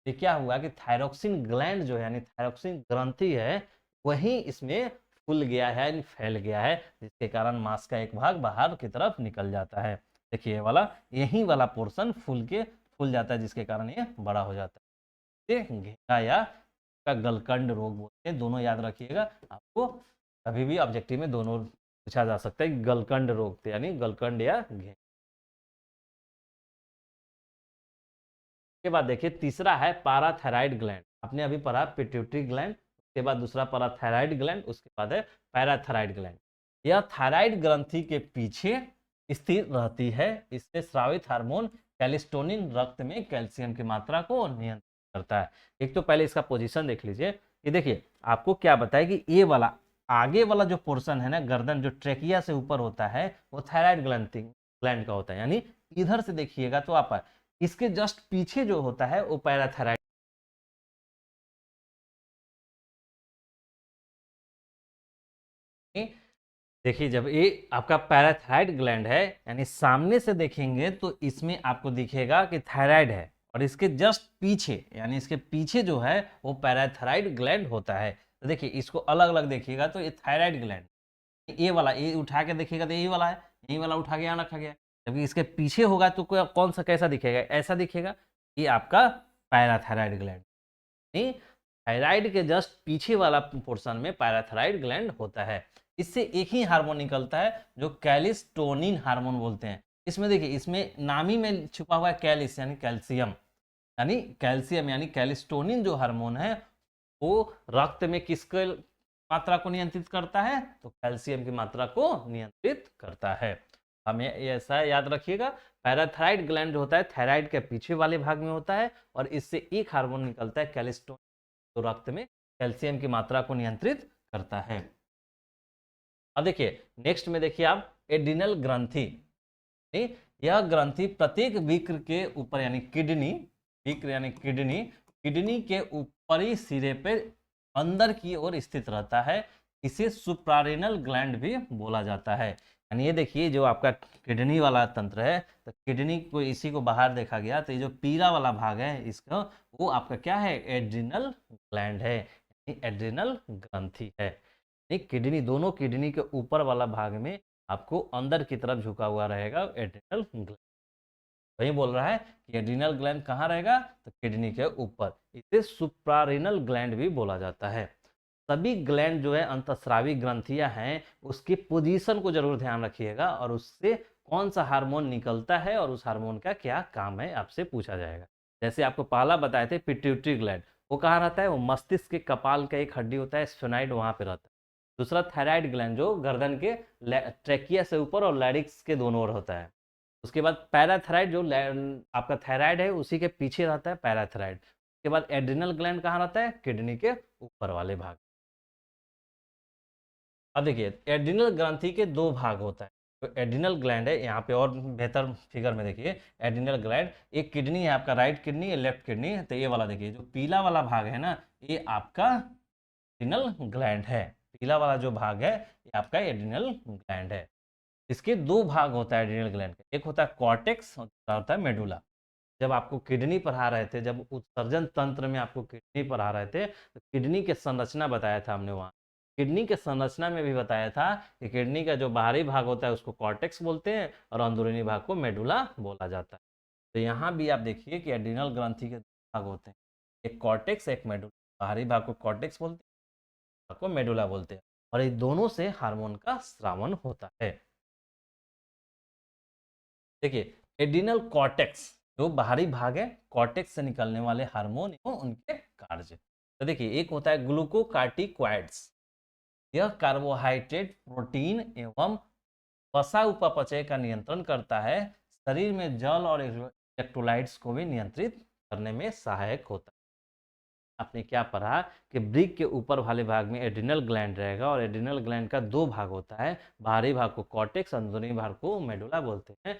ये क्या हुआ कि थायरॉक्सिन ग्लैंड जो है यानी थायरॉक्सिन ग्रंथि है, वही इसमें फूल गया है यानी फैल गया है, जिसके कारण मांस का एक भाग बाहर की तरफ निकल जाता है। देखिए वाला यही वाला पोर्शन फूल जाता है, जिसके कारण ये बड़ा हो जाता है। ये घेंगा या का गलकंड रोग बोलते हैं, दोनों याद रखिएगा। आपको कभी भी ऑब्जेक्टिव में दोनों पूछा जा सकता है, गलकंड रोग यानी गलकंड या घेंगा। के बाद देखिए तीसरा है पाराथायराइड ग्लैंड। आपने अभी पढ़ा पिट्यूटरी ग्लैंड, उसके बाद दूसरा पाराथायराइड ग्लैंड, उसके बाद है पैराथायराइड ग्लैंड। यह थायराइड ग्रंथि के पीछे स्थित रहती है। इससे स्रावित हार्मोन कैल्सिटोनिन रक्त में कैल्शियम की मात्रा को नियंत्रित करता है। एक तो पहले इसका पोजीशन देख लीजिए। ये देखिए आपको क्या बताया कि ये वाला आगे वाला जो पोर्शन है ना, गर्दन जो ट्रेकिया से ऊपर होता है, वो थायराइड ग्लैंड का होता है। यानी इधर से देखिएगा तो आप इसके जस्ट पीछे जो होता है वो पैराथायराइड। देखिए जब ये आपका पैराथायराइड ग्लैंड है, यानी सामने से देखेंगे तो इसमें आपको दिखेगा कि थायराइड है, और इसके जस्ट पीछे यानी इसके पीछे जो है वो पैराथायराइड ग्लैंड होता है। तो देखिए इसको अलग अलग देखिएगा तो ये थायराइड ग्लैंड, ये वाला ये उठा के देखिएगा तो यही वाला है, यही वाला उठा के यहाँ रखा गया है। जबकि इसके पीछे होगा तो कौन सा कैसा दिखेगा? ऐसा दिखेगा। ये आपका पैराथायराइड ग्लैंड, नहीं थायराइड के जस्ट पीछे वाला पोर्शन में पैराथायराइड ग्लैंड होता है। इससे एक ही हार्मोन निकलता है जो कैल्सिटोनिन हार्मोन बोलते हैं। इसमें देखिए, इसमें नाम ही में छुपा हुआ है कैलिस यानी कैल्शियम, यानी कैल्शियम यानी कैल्सिटोनिन जो हार्मोन है वो रक्त में किसके मात्रा को नियंत्रित करता है, तो कैल्शियम की मात्रा को नियंत्रित करता है। हमें ऐसा याद रखिएगा, पैराथायराइड ग्लैंड जो होता है थायराइड के पीछे वाले भाग में होता है और इससे एक हार्मोन निकलता है कैल्सिटोनिन जो रक्त में कैल्शियम की मात्रा को नियंत्रित करता है। अब देखिए नेक्स्ट में देखिए आप एड्रिनल ग्रंथि, यह ग्रंथि प्रत्येक विक्र के ऊपर यानी किडनी, विक्र यानी किडनी, किडनी के ऊपरी सिरे पर अंदर की ओर स्थित रहता है। इसे सुप्रारेनल ग्लैंड भी बोला जाता है। यानी ये देखिए जो आपका किडनी वाला तंत्र है, तो किडनी को इसी को बाहर देखा गया, तो ये जो पीला वाला भाग है इसका वो आपका क्या है, एड्रिनल ग्लैंड है, एड्रिनल ग्रंथि है। किडनी, दोनों किडनी के ऊपर वाला भाग में आपको अंदर की तरफ झुका हुआ रहेगा एड्रिनल ग्लैंड। वही बोल रहा है कि एड्रिनल ग्लैंड कहाँ रहेगा, तो किडनी के ऊपर। इसे सुप्रारेनल ग्लैंड भी बोला जाता है। सभी ग्लैंड जो है अंतःस्रावी ग्रंथियां हैं, उसकी पोजीशन को जरूर ध्यान रखिएगा और उससे कौन सा हार्मोन निकलता है और उस हार्मोन का क्या काम है आपसे पूछा जाएगा। जैसे आपको पहला बताए थे पिट्यूटरी ग्लैंड, वो कहाँ रहता है, वो मस्तिष्क के कपाल का एक हड्डी होता है स्फेनाइड, वहां पे रहता है। दूसरा थायराइड ग्लैंड जो गर्दन के ट्रेकिया से ऊपर और लैरिक्स के दोनों ओर होता है। उसके बाद पैराथायराइड जो आपका थायराइड है उसी के पीछे रहता है पैराथायराइड। उसके बाद एड्रिनल ग्लैंड कहाँ रहता है, किडनी के ऊपर वाले भाग। अब देखिए एड्रिनल ग्रंथि के दो भाग होता है। तो एड्रिनल ग्लैंड है, यहाँ पे और बेहतर फिगर में देखिए एड्रिनल ग्लैंड, एक किडनी है आपका, राइट किडनी है, लेफ्ट किडनी है। तो ये वाला देखिए जो पीला वाला भाग है ना, ये आपका एड्रिनल ग्लैंड है। पीला वाला जो भाग है ये आपका एड्रिनल ग्लैंड है। इसके दो भाग होता है एड्रिनल ग्लैंड का, एक होता है कॉर्टेक्स और दूसरा होता है मेडुला। जब आपको किडनी पढ़ा रहे थे, जब उत्सर्जन तंत्र में आपको किडनी पढ़ा रहे थे, तो किडनी के संरचना बताया था हमने वहाँ। किडनी के संरचना में भी बताया था कि किडनी का जो बाहरी भाग होता है उसको कॉर्टेक्स बोलते हैं और अंदरूनी भाग को मेडुला बोला जाता है। तो यहाँ भी आप देखिए कि एड्रिनल ग्रंथि के दो भाग होते हैं, एक कॉर्टेक्स एक मेडुला। बाहरी भाग को कॉर्टेक्स बोलते हैं, भाग को मेडुला बोलते हैं, और ये दोनों से हार्मोन का स्रावन होता है। देखिए एड्रिनल कॉर्टेक्स जो बाहरी भाग है, कॉर्टेक्स से निकलने वाले हार्मोन एवं उनके कार्य। तो देखिए एक होता है ग्लूकोकार्टिकॉइड्स, यह कार्बोहाइड्रेट, प्रोटीन एवं वसा उपापचय का नियंत्रण करता है। शरीर में जल और इलेक्ट्रोलाइट्स को भी नियंत्रित करने में सहायक होता है। आपने क्या पढ़ा कि ब्रिक के ऊपर वाले भाग में एड्रिनल ग्लैंड रहेगा और एड्रिनल ग्लैंड का दो भाग होता है, बाहरी भाग को कॉर्टेक्स, अंदरूनी भाग को मेडुला बोलते हैं।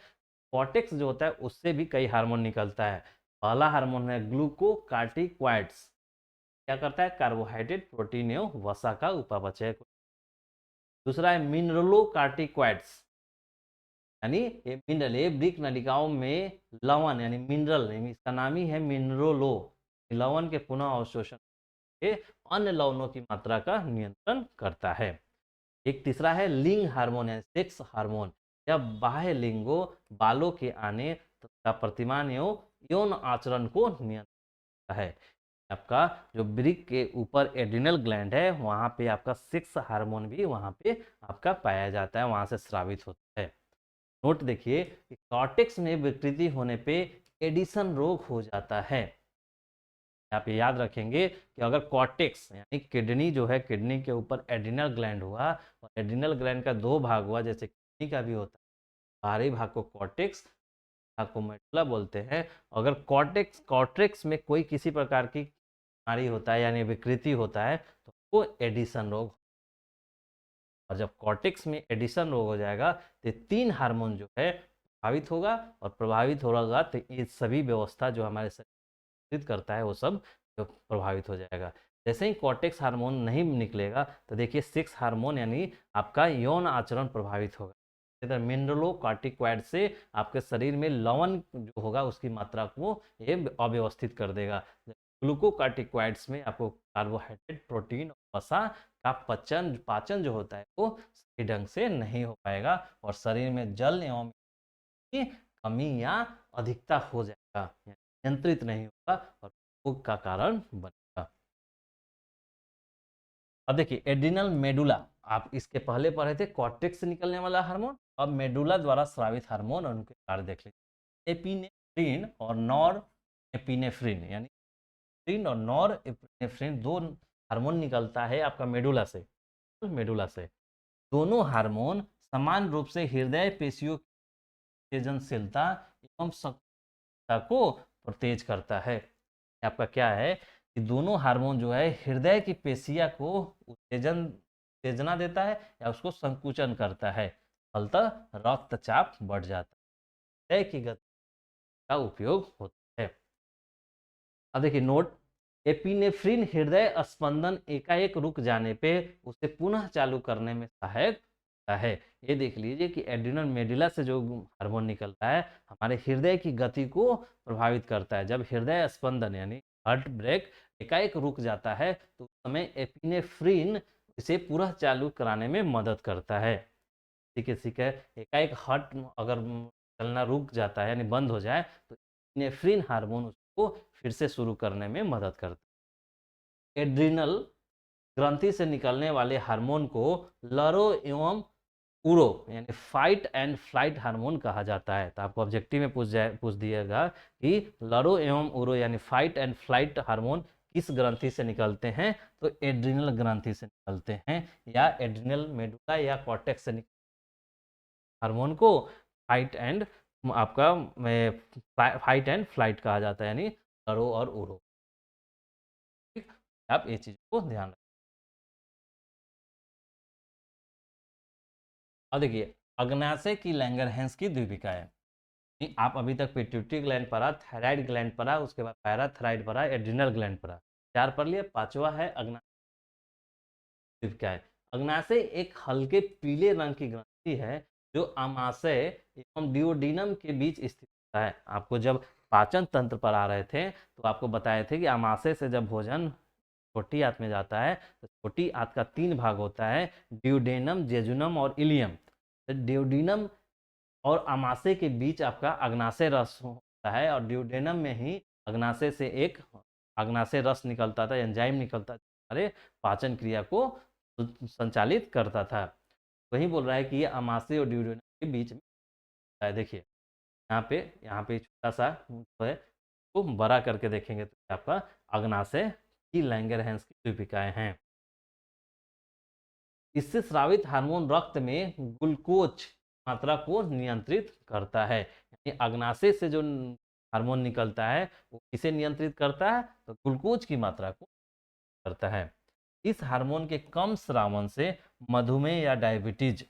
कॉर्टेक्स जो होता है उससे भी कई हार्मोन निकलता है। पहला हार्मोन है ग्लूकोकार्टिकॉइड्स, क्या करता है, कार्बोहाइड्रेट, प्रोटीन एवं वसा का उपापचय। दूसरा है मिनरलोकार्टिकॉइड्स, यानी ये मिनरल, ये ब्रिक नलिकाओं में लवण यानी मिनरल, इसका नाम ही है मिनरलो, लवण के पुनः अवशोषण के अन्य लवणों की मात्रा का नियंत्रण करता है। एक तीसरा है लिंग हार्मोन यानी सेक्स हार्मोन, यह बाह्य लिंगों, बालों के आने तथा प्रतिमान एवं यौन आचरण को नियंत्रित करता है। आपका जो ब्रिक के ऊपर एड्रिनल ग्लैंड है वहां पे आपका सेक्स हार्मोन भी वहां पे आपका पाया जाता है, वहां से स्रावित होता है। नोट देखिए कि कॉर्टेक्स में विकृति होने पे एडिसन रोग हो जाता है। आप ये याद रखेंगे कि अगर कॉर्टेक्स यानी किडनी जो है, किडनी के ऊपर एड्रिनल ग्लैंड हुआ और एड्रिनल ग्लैंड का दो भाग हुआ जैसे किडनी का भी होता है, बाहरी भाग को कॉर्टेक्स, भाग को मेडुला बोलते हैं। अगर कॉर्टेक्स में कोई किसी प्रकार की बीमारी होता है यानी विकृति होता है तो वो एडिसन रोग। और जब कॉर्टेक्स में एडिशन रोग हो जाएगा तो तीन हार्मोन जो है प्रभावित होगा, और प्रभावित होगा तो ये सभी व्यवस्था जो हमारे शरीर करता है वो सब जो प्रभावित हो जाएगा। जैसे ही कॉर्टेक्स हार्मोन नहीं निकलेगा तो देखिए सेक्स हार्मोन यानी आपका यौन आचरण प्रभावित होगा। इधर मिनरलोकार्टिकॉइड से आपके शरीर में लवण जो होगा उसकी मात्रा को ये अव्यवस्थित कर देगा। ग्लूकोकार्टिकॉइड्स में आपको कार्बोहाइड्रेट, प्रोटीन, वसा का पाचन जो होता है वो सही ढंग से नहीं हो पाएगा और शरीर में जल एवं की कमी या अधिकता हो जाएगा, नियंत्रित नहीं होगा और रोग का कारण बनेगा। अब देखिए एड्रिनल मेडुला, आप इसके पहले पढ़े थे कॉर्टेक्स से निकलने वाला हार्मोन, अब मेडुला द्वारा स्रावित हार्मोन और उनके कार्य देख लीजिए। एपिनेफ्रिन और नॉर एपिनेफ्रिन, यानी एपिनेफ्रिन और नॉर एपिनेफ्रिन दो हार्मोन निकलता है आपका मेडुला से। दोनों हार्मोन समान रूप से हृदय पेशियों की उत्तेजनशीलता एवं सक्रियता को तेज करता है। आपका क्या है कि दोनों हार्मोन जो है हृदय की पेशिया को उत्तेजना देता है या उसको संकुचन करता है, फलतः रक्तचाप बढ़ जाता है, हृदय की गति का उपयोग होता है। अब देखिए नोट, एपिनेफ्रिन हृदय स्पंदन एकाएक रुक जाने पे उसे पुनः चालू करने में सहायक होता है। ये देख लीजिए कि एड्रिनल मेडुला से जो हार्मोन निकलता है हमारे हृदय की गति को प्रभावित करता है। जब हृदय स्पंदन यानी हार्ट ब्रेक एकाएक रुक जाता है तो उस समय एपिनेफ्रिन इसे पुनः चालू कराने में मदद करता है। किसी का एकाएक हार्ट अगर चलना रुक जाता है यानी बंद हो जाए तो एपिनेफ्रिन हार्मोन उसको फिर से शुरू करने में मदद करता है। एड्रिनल ग्रंथि से निकलने वाले हार्मोन को लरो एवं उरो यानी फाइट एंड फ्लाइट हार्मोन कहा जाता है। तो आपको ऑब्जेक्टिव में पूछ दिएगा कि लरो एवं उरो यानी फाइट एंड फ्लाइट हार्मोन किस ग्रंथि से निकलते हैं, तो एड्रिनल ग्रंथि से निकलते हैं या एड्रिनल मेडुला या कॉर्टेक्स से हार्मोन को फाइट एंड फ्लाइट कहा जाता है, यानी लरो और उरो। आप ये चीज को ध्यान रखें। अब देखिए अग्नाशय की लैंगरहैंस की द्वीपिकाएं, आप अभी तक पिट्यूटरी ग्लैंड पढ़ा, थायराइड ग्लैंड पढ़ा, उसके बाद पैराथायराइड पढ़ा, एड्रिनल ग्लैंड पढ़ा, 4 पढ़ लिए। 5वां है अग्नाशय द्वीपिकाएं। अग्नाशय एक हल्के पीले रंग की ग्रंथि है जो अमाशय एवं डिओडिनम के बीच स्थित होता है। आपको जब पाचन तंत्र पर आ रहे थे तो आपको बताए थे कि अमाशय से जब भोजन छोटी आंत में जाता है तो छोटी आंत का 3 भाग होता है, ड्यूडेनम, जेजुनम और इलियम। तो ड्यूडेनम और अमाशय के बीच आपका अग्नाशय रस होता है और ड्यूडेनम में ही अग्नाशय से एक अग्नाशय रस निकलता था, एंजाइम निकलता था, हमारे पाचन क्रिया को संचालित करता था। वही बोल रहा है कि ये अमाशय और ड्यूडेनम के बीच में है। देखिए यहाँ पे छोटा सा है, तो बड़ा करके देखेंगे तो आपका अग्नाशय की लैंगरहैंस की द्वीपिकाएं हैं। इससे स्रावित हार्मोन रक्त में ग्लूकोज मात्रा को नियंत्रित करता है। यानी अग्नाशय से जो हार्मोन निकलता है वो किसे नियंत्रित करता है, तो ग्लूकोज की मात्रा को करता है। इस हार्मोन के कम स्रावन से मधुमेह या डायबिटीज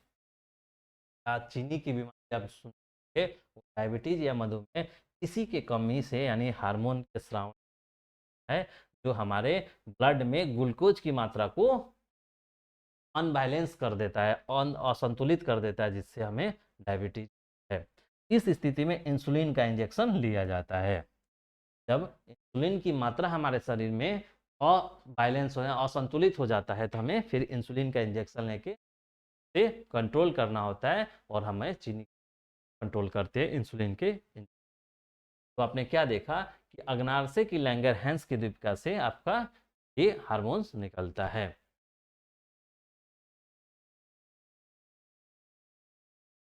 या चीनी की बीमारी आप सुनते, डायबिटीज या मधुमेह इसी के कमी से यानी हार्मोन के स्राव है जो हमारे ब्लड में ग्लूकोज की मात्रा को अनबैलेंस कर देता है, असंतुलित कर देता है, जिससे हमें डायबिटीज है। इस स्थिति में इंसुलिन का इंजेक्शन लिया जाता है। जब इंसुलिन की मात्रा हमारे शरीर में अबैलेंस हो असंतुलित हो जाता है तो हमें फिर इंसुलिन का इंजेक्शन लेके से कंट्रोल करना होता है और हमें चीनी कंट्रोल करते हैं इंसुलिन के। तो आपने क्या देखा कि अग्नाशय की लैंगरहैंस की द्वीपिका से आपका ये हार्मोन्स निकलता है।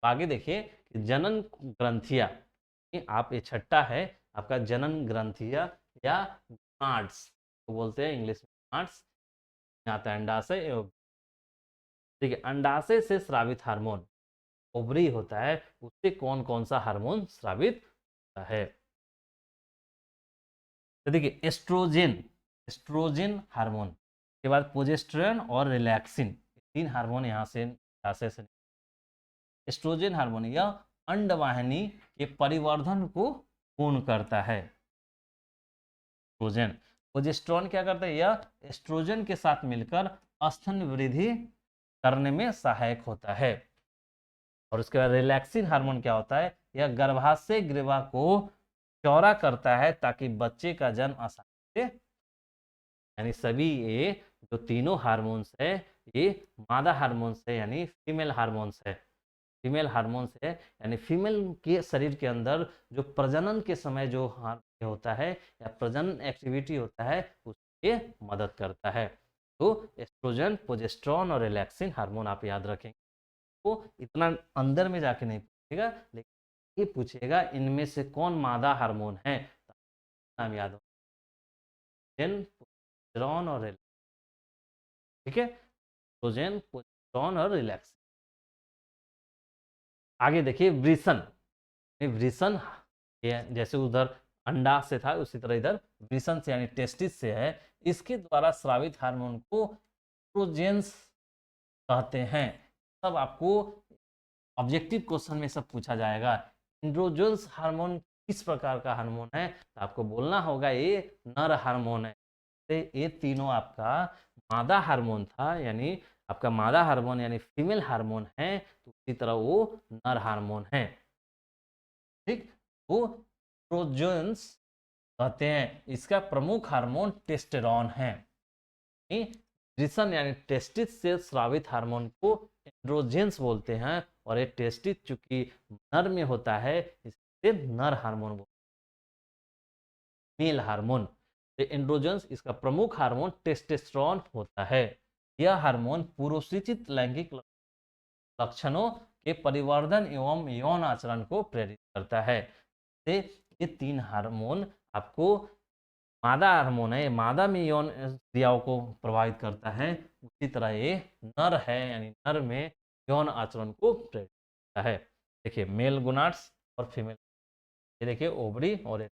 आगे देखिए जनन ग्रंथिया, आप ये छठा है आपका जनन ग्रंथिया या नाड्स तो बोलते हैं इंग्लिश में नाड्स, आता है अंडाशय एवं देखिए अंडाशय से स्रावित हार्मोन ओवरी होता है, उससे कौन कौन सा हार्मोन स्रावित होता है। तो देखिए एस्ट्रोजन हार्मोन के बाद प्रोजेस्टेरोन और रिलैक्सिन, 3 हार्मोन यहाँ से अंडाशय से। एस्ट्रोजन हार्मोन यह अंडवाहिनी के परिवर्धन को पूर्ण करता है। एस्ट्रोजन, प्रोजेस्टेरोन क्या करता है, यह एस्ट्रोजन के साथ मिलकर स्तन वृद्धि करने में सहायक होता है। और उसके बाद रिलैक्सिन हार्मोन क्या होता है, यह गर्भाशय ग्रीवा को चौड़ा करता है ताकि बच्चे का जन्म आसानी से, यानी सभी ये जो तीनों हार्मोन्स है ये मादा हार्मोन्स है यानी फीमेल हार्मोन्स है। फीमेल हार्मोन्स है यानी फीमेल के शरीर के अंदर जो प्रजनन के समय जो होता है या प्रजनन एक्टिविटी होता है उसके मदद करता है। तो एस्ट्रोजन, प्रोजेस्टेरॉन और रिलैक्सिन हार्मोन आप याद रखेंगे। तो इतना अंदर में जाके नहीं पूछेगा, लेकिन ये पूछेगा इनमें से कौन मादा हार्मोन है, नाम याद हो, प्रोजेस्टेरॉन और रिलैक्सिन। ठीक है, एस्ट्रोजन, प्रोजेस्टेरॉन और रिलैक्सिन। आगे देखिए वृषण। वृषण जैसे उधर अंडा से था, उसी तरह इधर वृषण से यानी टेस्टिस से है। इसके द्वारा स्रावित हार्मोन को एस्ट्रोजेंस कहते हैं। सब आपको ऑब्जेक्टिव क्वेश्चन में सब पूछा जाएगा। एंड्रोजन्स हार्मोन किस प्रकार का हार्मोन है, तो आपको बोलना होगा ये नर हार्मोन है। तो ये तीनों आपका मादा हार्मोन था, यानी आपका मादा हार्मोन यानी फीमेल हार्मोन है, तो उसी तरह वो नर हार्मोन है। ठीक, वो एंड्रोजन्स कहते हैं। इसका प्रमुख हार्मोन टेस्टेरॉन है। यानी टेस्टिस से स्रावित हार्मोन को एंड्रोजेंस बोलते हैं, और ये टेस्टिस चूंकि नर में होता है, इससे नर हार्मोन बोलते हैं, मेल हार्मोन। एंड्रोजेंस इसका प्रमुख हार्मोन टेस्टोस्टेरोन होता है। यह हार्मोन पूर्वसूचित लैंगिक लक्षणों के परिवर्धन एवं यौन आचरण को प्रेरित करता है। ये तीन हार्मोन आपको मादा हार्मोन है, मादा में यौन क्रियाओं को प्रभावित करता है, उसी तरह ये नर है, यानी नर में यौन आचरण को प्रेरित करता है। देखिए मेल गोनाड्स और फीमेल, ये देखिए ओवरी, और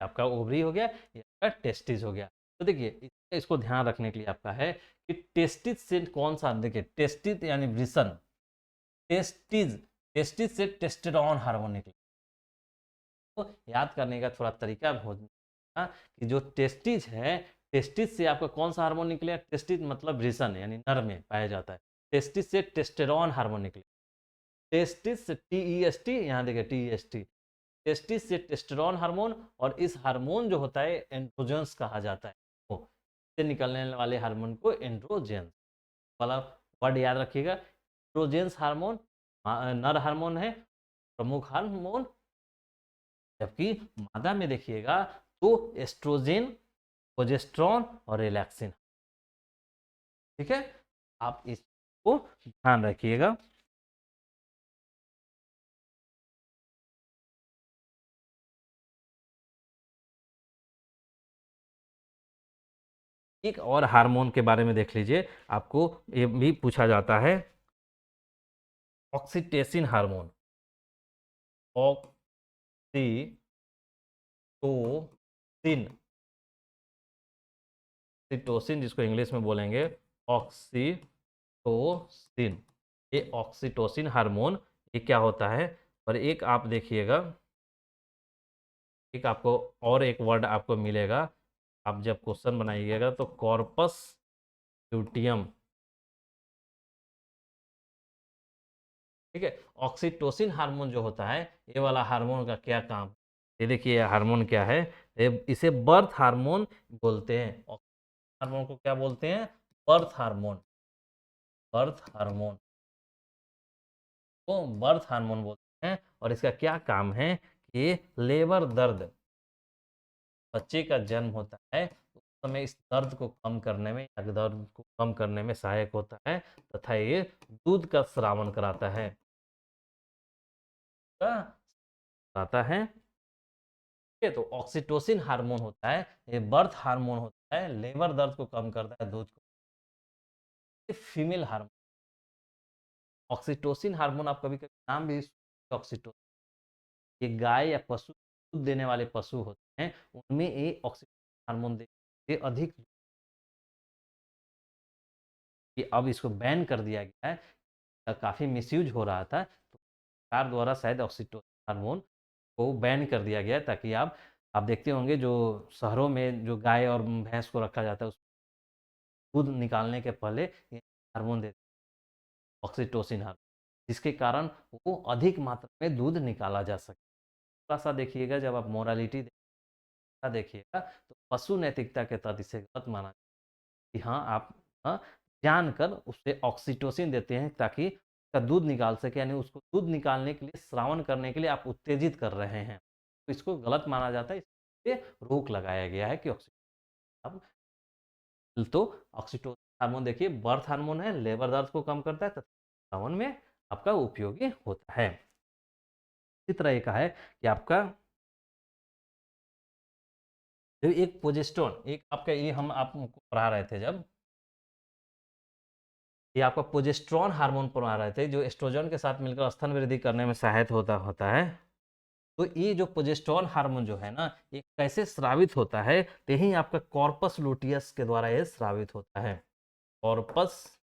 आपका ओवरी हो गया, ये आपका टेस्टिस हो गया। तो देखिए इसको ध्यान रखने के लिए आपका है कि टेस्टिस से कौन सा, देखिए टेस्टिस यानी वृषण, टेस्टिस, टेस्टिस से टेस्टेरोन हार्मोन निकले। तो याद करने का थोड़ा तरीका हो कि जो टेस्टिस है, टेस्टिस से आपका कौन सा हार्मोन निकले, टेस्टिस मतलब वृषण यानी नर में पाया जाता है, टेस्टिस से टेस्टेरोन हार्मोन निकले। टेस्टिस TEST, यहाँ देखिए TEST, टेस्टिस से टेस्टेरोन हार्मोन, और इस हार्मोन जो होता है एंड्रोजेंस कहा जाता है। तो इससे निकलने वाले हार्मोन को एंड्रोजेंस वाला वर्ड याद रखिएगा। एंड्रोजेंस हार्मोन नर हार्मोन है, प्रमुख हार्मोन, जबकि मादा में देखिएगा तो एस्ट्रोजेन, प्रोजेस्टेरॉन और रिलैक्सिन। ठीक है, आप इसको ध्यान रखिएगा। एक और हार्मोन के बारे में देख लीजिए, आपको ये भी पूछा जाता है, ऑक्सीटोसिन हार्मोन। ऑक्सीटोसिन, ऑक्सीटोसिन जिसको इंग्लिश में बोलेंगे ऑक्सीटोसिन, ये ऑक्सीटोसिन हार्मोन ये क्या होता है। और एक आप देखिएगा, एक आपको और एक वर्ड आपको मिलेगा, आप जब क्वेश्चन बनाइएगा तो कॉर्पस ल्यूटियम। ठीक है, ऑक्सीटोसिन हार्मोन जो होता है, ये वाला हार्मोन का क्या काम, ये देखिए हार्मोन क्या है, इसे बर्थ हार्मोन बोलते हैं। हार्मोन को क्या बोलते हैं, बर्थ हार्मोन, बर्थ हार्मोन को बर्थ हार्मोन बोलते हैं। और इसका क्या काम है कि लेबर दर्द, बच्चे का जन्म होता है तो उस समय इस दर्द को कम करने में, या दर्द को कम करने में सहायक होता है, तथा ये दूध का स्रावन कराता है, कराता है। ठीक है, तो ऑक्सीटोसिन हार्मोन होता है, ये बर्थ हार्मोन होता है, लेबर दर्द को कम करता है, दूध को। फीमेल हार्मोन, ऑक्सीटोसिन हार्मोन आप कभी कभी नाम भी ऑक्सीटोसिन, ये गाय या पशु, दूध देने वाले पशु होते हैं, उनमें ये ऑक्सीटोसिन हार्मोन ये अधिक, कि अब इसको बैन कर दिया गया है, काफ़ी मिसयूज हो रहा था, तो सरकार द्वारा शायद ऑक्सीटोसिन हार्मोन को बैन कर दिया गया है, ताकि आप देखते होंगे जो शहरों में जो गाय और भैंस को रखा जाता है, उस दूध निकालने के पहले ये हार्मोन देते हैं, ऑक्सीटोसिन हार्मोन, जिसके कारण वो अधिक मात्रा में दूध निकाला जा सके। थोड़ा सा देखिएगा, जब आप मोरालिटी देखिएगा तो पशु नैतिकता के तहत इसे गलत माना कि हाँ आप हाँ, जानकर उसे ऑक्सीटोसिन देते हैं ताकि उसका दूध निकाल सके, यानी उसको दूध निकालने के लिए, श्रावण करने के लिए आप उत्तेजित कर रहे हैं, तो इसको गलत माना जाता है, इसलिए रोक लगाया गया है कि अब तो ऑक्सीटोसिन हार्मोन देखिए बर्थ हार्मोन है, लेबर दर्द को कम करता है तथा संतावन में आपका उपयोगी होता है। इसी तरह एक है कि आपका जो एक प्रोजेस्टेरोन, एक आपका ये हम आपको पढ़ा रहे थे जब, ये आपका प्रोजेस्टेरोन हार्मोन पढ़ा रहे थे जो एस्ट्रोजन के साथ मिलकर स्तन वृद्धि करने में सहायक होता होता है। तो ये जो प्रोजेस्टेरोन हार्मोन जो है ना, ये कैसे स्रावित होता है, तो यही आपका कॉर्पस लुटियस के द्वारा ये स्रावित होता है। कॉर्पस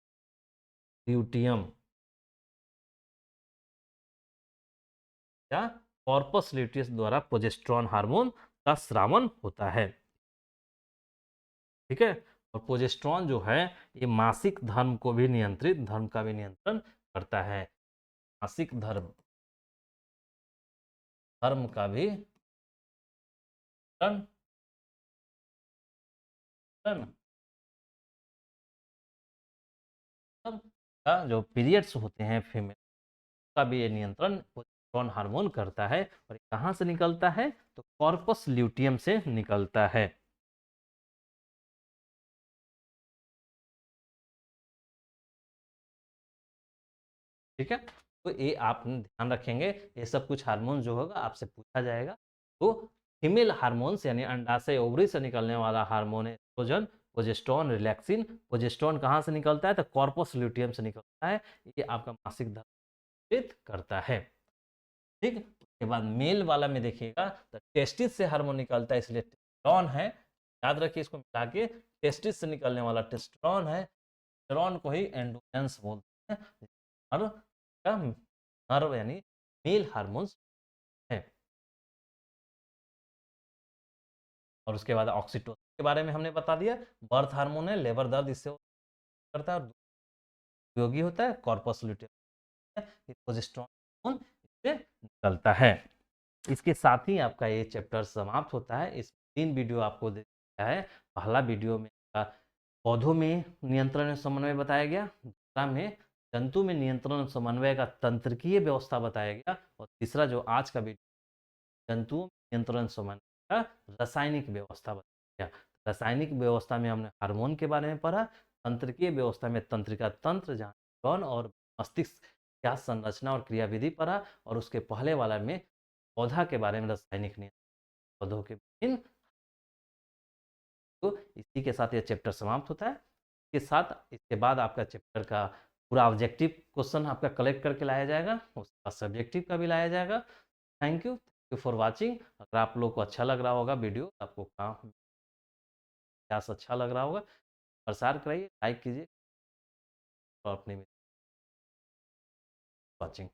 ल्यूटियम या कॉर्पस ल्यूटियस द्वारा प्रोजेस्टेरोन हार्मोन का स्रावन होता है। ठीक है। और प्रोजेस्टेरोन जो है ये मासिक धर्म को भी नियंत्रित, धर्म का भी नियंत्रण करता है। मासिक धर्म, धर्म का भी नियंत्रण का जो पीरियड्स होते हैं फीमेल का भी ये नियंत्रण प्रोजेस्टेरोन हार्मोन करता है। और ये कहाँ से निकलता है, तो कॉर्पस ल्यूटियम से निकलता है। ठीक है। तो ये आप ध्यान रखेंगे, ये सब कुछ हार्मोन जो होगा आपसे पूछा जाएगा। तो फीमेल हार्मोन्स यानी अंडाशय ओवरी से निकलने वाला हार्मोन है एस्ट्रोजन, प्रोजेस्टेरोन, रिलैक्सिन। प्रोजेस्टेरोन कहाँ से निकलता है, तो कॉर्पस ल्यूटियम से निकलता है। ये आपका मासिक धर्म करता है। ठीक। उसके बाद मेल वाला में देखिएगा तो टेस्टिस से हार्मोन निकलता है, इसलिए टेस्टोन है। याद रखिए इसको मिला के, टेस्टिस से निकलने वाला टेस्टोन है। टेस्टोन को ही एंडोजेंस बोलते हैं। और का नर्व यानी मेल हार्मोन्स है। और उसके बाद ऑक्सीटोसिन के बारे में हमने बता दिया, बर्थ हार्मोन है, लेबर दर्द इससे करता है और उपयोगी होता है। कॉर्पस लुटियम प्रोजेस्टेरोन इससे निकलता है। इसके साथ ही आपका ये चैप्टर समाप्त होता है। इस 3 वीडियो आपको दिया है। पहला वीडियो में पौधों में नियंत्रण और समन्वय बताया गया, दूसरा में जंतु में नियंत्रण और समन्वय का तंत्रिकीय व्यवस्था बताया गया, और तीसरा जो आज का वीडियो जंतुओं में नियंत्रण समन्वय का रासायनिक व्यवस्था बताया गया। रासायनिक व्यवस्था में हमने हार्मोन के बारे में पढ़ा, तंत्रिकीय व्यवस्था में तंत्रिका तंत्र जहाँ कौन और मस्तिष्क क्या संरचना और क्रियाविधि पढ़ा, और उसके पहले वाला में पौधा के बारे में रासायनिक नियंत्रण पौधों के विभिन्न। तो इसी के साथ यह चैप्टर समाप्त होता है। इसके साथ इसके बाद आपका चैप्टर का पूरा ऑब्जेक्टिव क्वेश्चन आपका कलेक्ट करके लाया जाएगा, उसके बाद सब्जेक्टिव का भी लाया जाएगा। Thank you for watching. अगर आप लोग को अच्छा लग रहा होगा वीडियो, आपको काम प्रयास अच्छा लग रहा होगा, प्रसार कराइए, लाइक कीजिए और अपने वाचिंग।